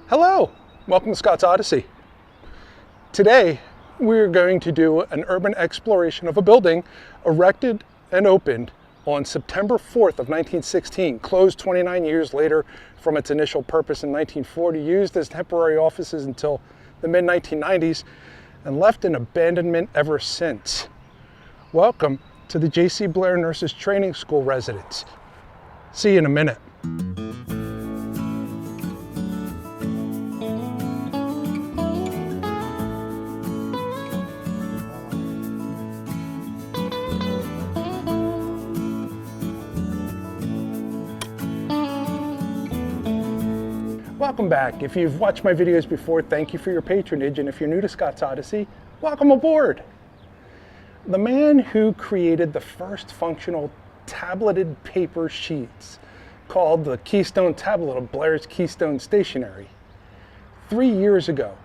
Hello, welcome to Scott's Odyssey. Today we're going to do an urban exploration of a building erected and opened on September 4th of 1916, closed 29 years later from its initial purpose in 1940, used as temporary offices until the mid-1990s, and left in abandonment ever since. Welcome to the J.C. Blair Nurses Training School residence. See you in a minute. Welcome back. If you've watched my videos before, thank you for your patronage, and if you're new to Scott's Odyssey, welcome aboard. The man who created the first functional tableted paper sheets, called the Keystone Tablet of Blair's Keystone Stationery. 3 years ago,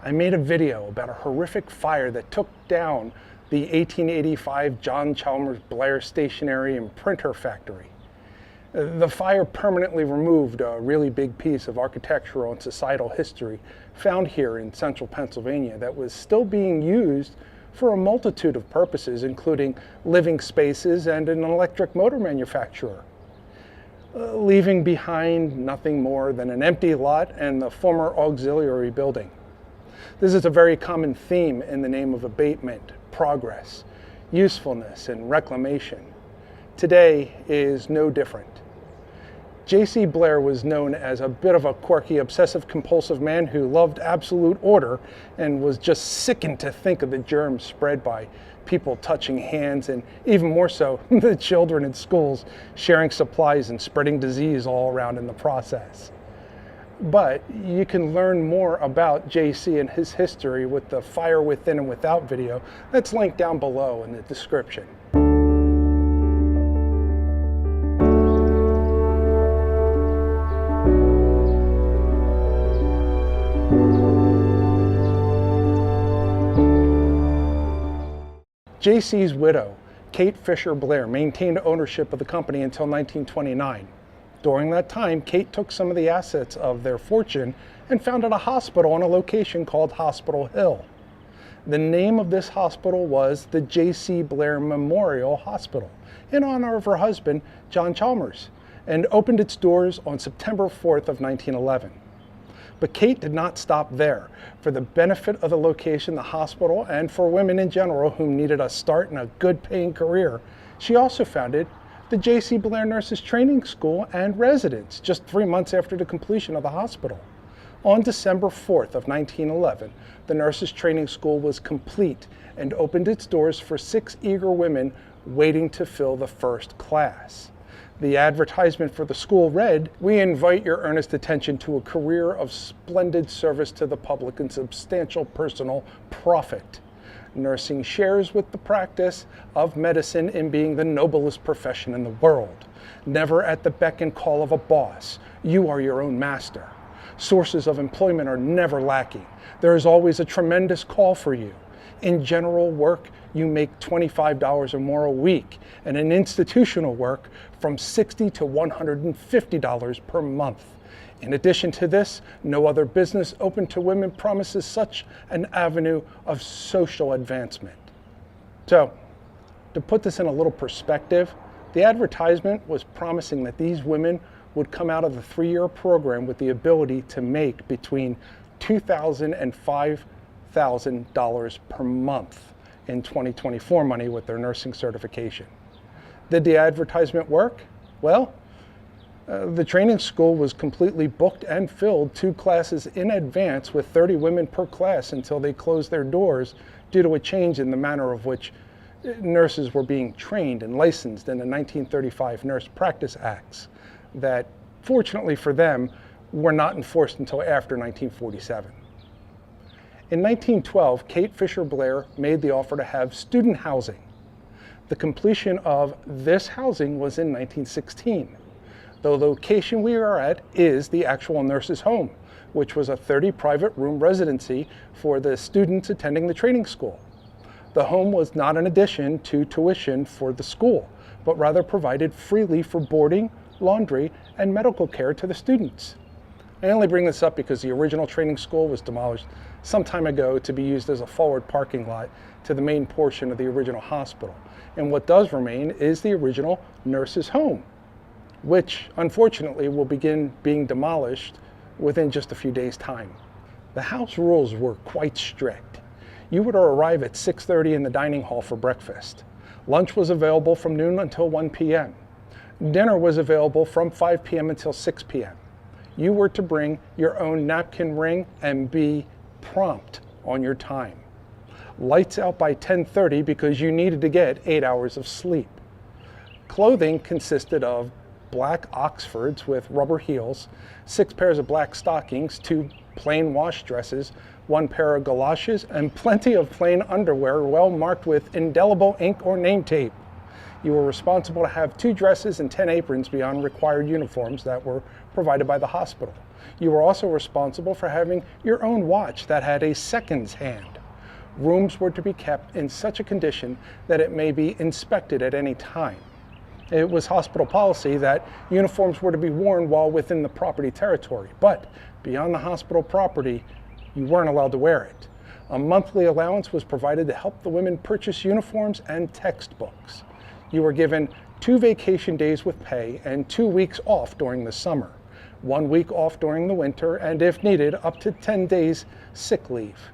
I made a video about a horrific fire that took down the 1885 John Chalmers Blair Stationery and Printer Factory. The fire permanently removed a really big piece of architectural and societal history found here in central Pennsylvania that was still being used for a multitude of purposes, including living spaces and an electric motor manufacturer, leaving behind nothing more than an empty lot and the former auxiliary building. This is a very common theme in the name of abatement, progress, usefulness, and reclamation. Today is no different. J.C. Blair was known as a bit of a quirky, obsessive-compulsive man who loved absolute order and was just sickened to think of the germs spread by people touching hands, and even more so, the children in schools sharing supplies and spreading disease all around in the process. But you can learn more about J.C. and his history with the Fire Within and Without video that's linked down below in the description. J.C.'s widow, Kate Fisher Blair, maintained ownership of the company until 1929. During that time, Kate took some of the assets of their fortune and founded a hospital on a location called Hospital Hill. The name of this hospital was the J.C. Blair Memorial Hospital, in honor of her husband, John Chalmers, and opened its doors on September 4th of 1911. But Kate did not stop there. For the benefit of the location, the hospital, and for women in general who needed a start in a good-paying career, she also founded the J.C. Blair Nurses Training School and residence just 3 months after the completion of the hospital. On December 4th of 1911, the Nurses Training School was complete and opened its doors for 6 eager women waiting to fill the first class. The advertisement for the school read, "We invite your earnest attention to a career of splendid service to the public and substantial personal profit. Nursing shares with the practice of medicine in being the noblest profession in the world. Never at the beck and call of a boss. You are your own master. Sources of employment are never lacking. There is always a tremendous call for you. In general work, you make $25 or more a week, and in institutional work, from $60 to $150 per month. In addition to this, no other business open to women promises such an avenue of social advancement." So, to put this in a little perspective, the advertisement was promising that these women would come out of the 3-year program with the ability to make between $2,000 and $5,000 per month in 2024 money with their nursing certification. Did the advertisement work? Well, the training school was completely booked and filled 2 classes in advance with 30 women per class until they closed their doors due to a change in the manner of which nurses were being trained and licensed in the 1935 Nurse Practice Acts that, fortunately for them, were not enforced until after 1947. In 1912, Kate Fisher Blair made the offer to have student housing. The completion of this housing was in 1916. The location we are at is the actual nurse's home, which was a 30 private room residency for the students attending the training school. The home was not an addition to tuition for the school, but rather provided freely for boarding, laundry, and medical care to the students. I only bring this up because the original training school was demolished some time ago to be used as a forward parking lot to the main portion of the original hospital. And what does remain is the original nurse's home, which unfortunately will begin being demolished within just a few days' time. The house rules were quite strict. You were to arrive at 6:30 in the dining hall for breakfast. Lunch was available from noon until 1 p.m. Dinner was available from 5 p.m. until 6 p.m. You were to bring your own napkin ring and be prompt on your time. Lights out by 10:30 because you needed to get 8 hours of sleep. Clothing consisted of black Oxfords with rubber heels, 6 pairs of black stockings, 2 plain wash dresses, 1 pair of galoshes, and plenty of plain underwear well marked with indelible ink or name tape. You were responsible to have 2 dresses and 10 aprons beyond required uniforms that were provided by the hospital. You were also responsible for having your own watch that had a seconds hand. Rooms were to be kept in such a condition that it may be inspected at any time. It was hospital policy that uniforms were to be worn while within the property territory, but beyond the hospital property, you weren't allowed to wear it. A monthly allowance was provided to help the women purchase uniforms and textbooks. You were given 2 vacation days with pay and 2 weeks off during the summer, 1 week off during the winter, and if needed, up to 10 days sick leave.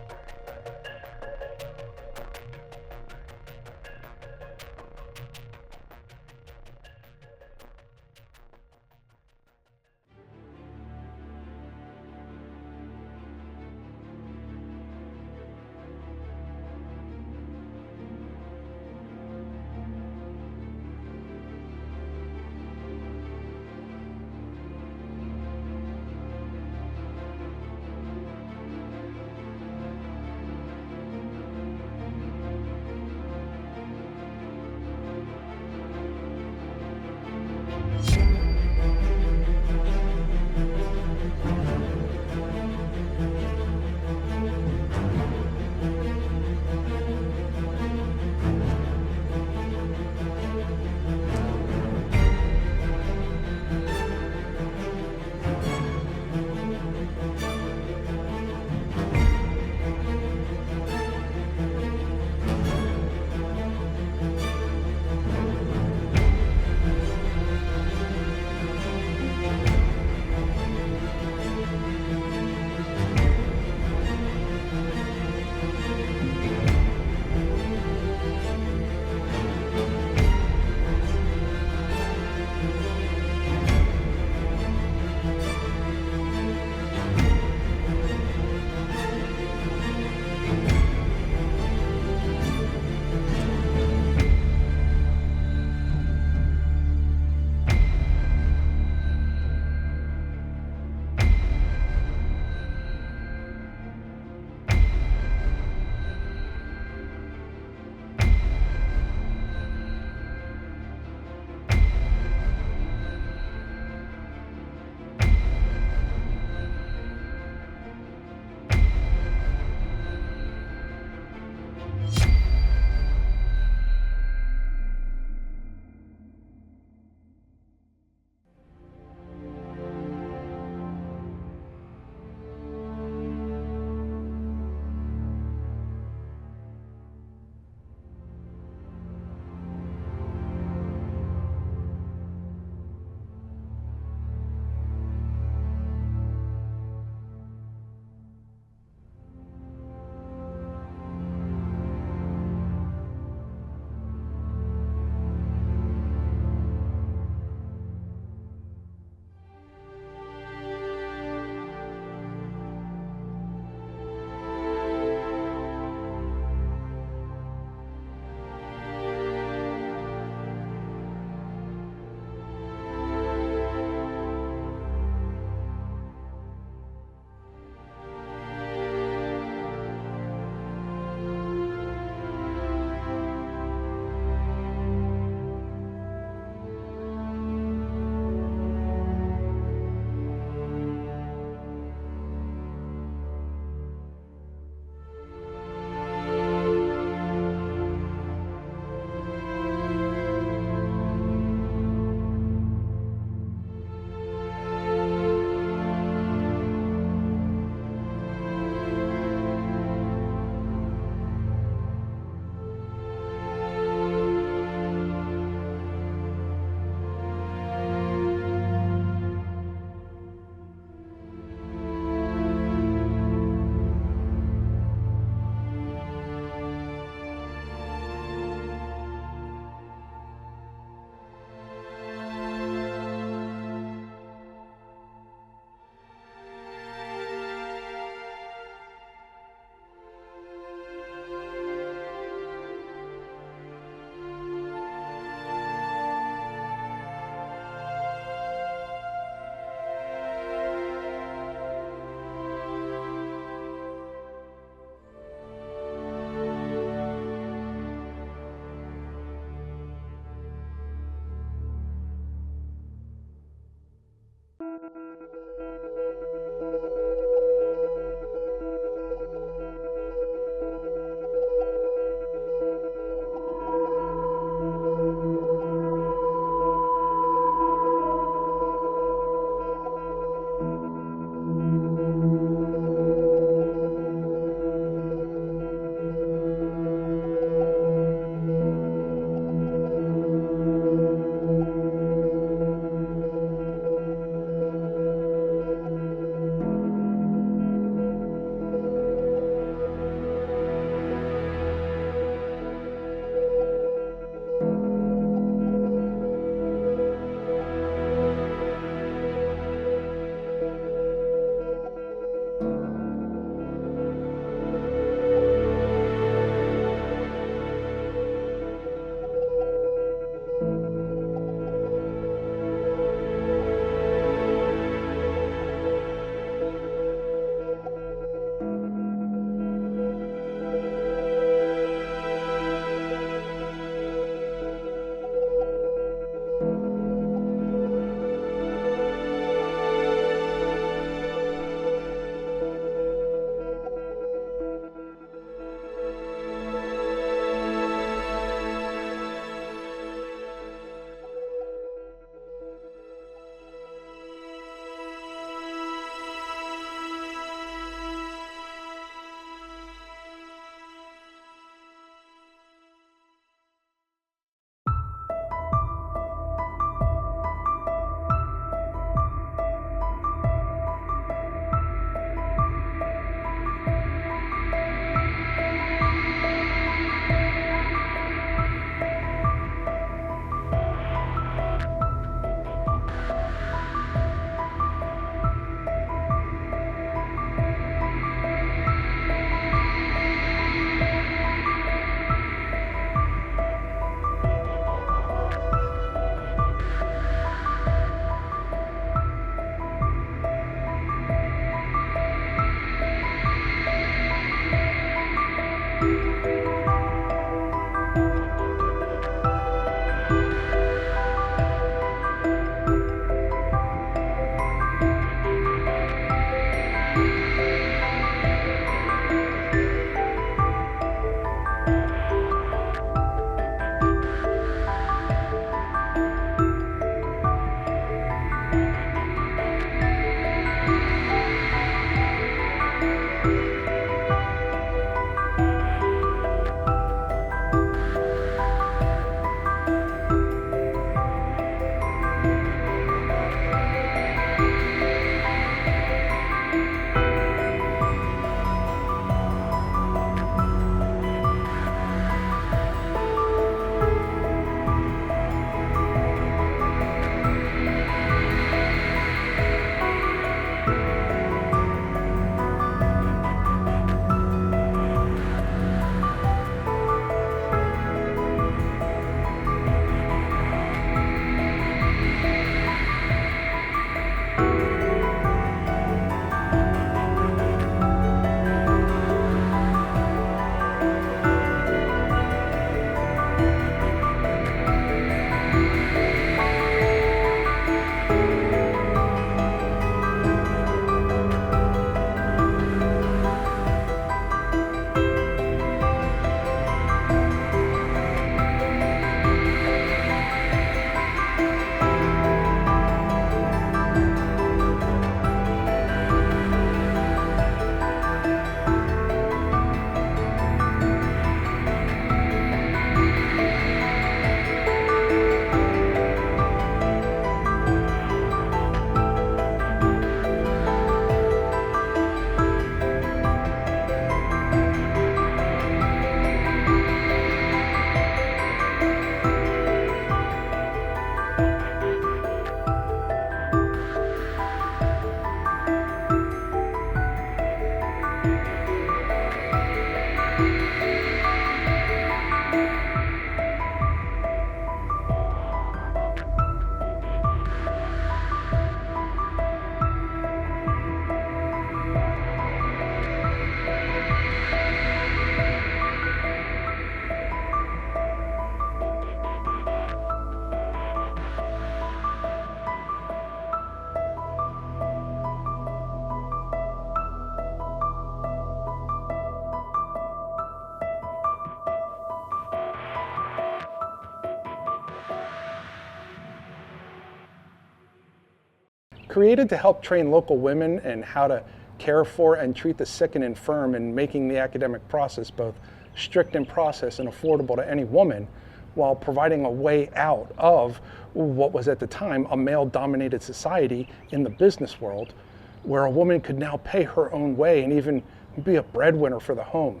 Created to help train local women in how to care for and treat the sick and infirm, and making the academic process both strict in process and affordable to any woman, while providing a way out of what was at the time a male-dominated society in the business world, where a woman could now pay her own way and even be a breadwinner for the home.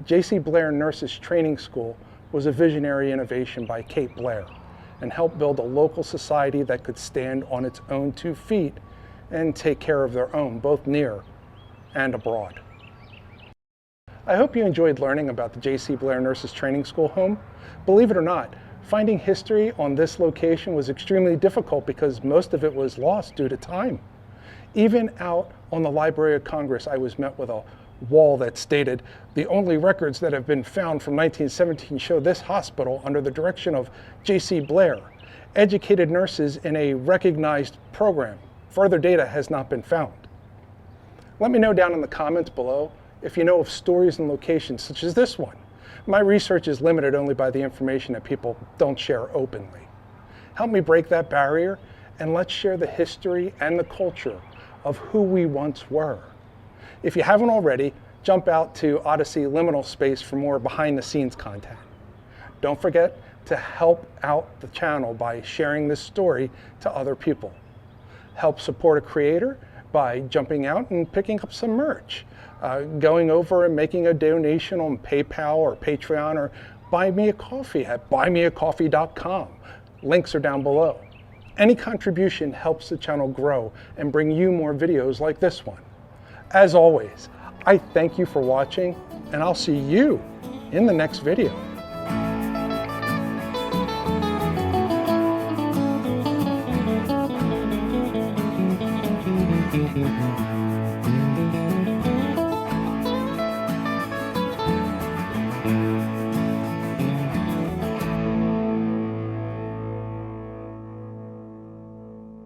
J.C. Blair Nurses Training School was a visionary innovation by Kate Blair and helped build a local society that could stand on its own 2 feet and take care of their own, both near and abroad. I hope you enjoyed learning about the J.C. Blair Nurses Training School home. Believe it or not, finding history on this location was extremely difficult because most of it was lost due to time. Even out on the Library of Congress, I was met with a wall that stated, "The only records that have been found from 1917 show this hospital under the direction of J.C. Blair, educated nurses in a recognized program. Further data has not been found." Let me know down in the comments below if you know of stories and locations such as this one. My research is limited only by the information that people don't share openly. Help me break that barrier, and let's share the history and the culture of who we once were. If you haven't already, jump out to ODDySEEy Liminal Space for more behind-the-scenes content. Don't forget to help out the channel by sharing this story to other people. Help support a creator by jumping out and picking up some merch, going over and making a donation on PayPal or Patreon, or buy me a coffee at buymeacoffee.com. Links are down below. Any contribution helps the channel grow and bring you more videos like this one. As always, I thank you for watching, and I'll see you in the next video. Thank you.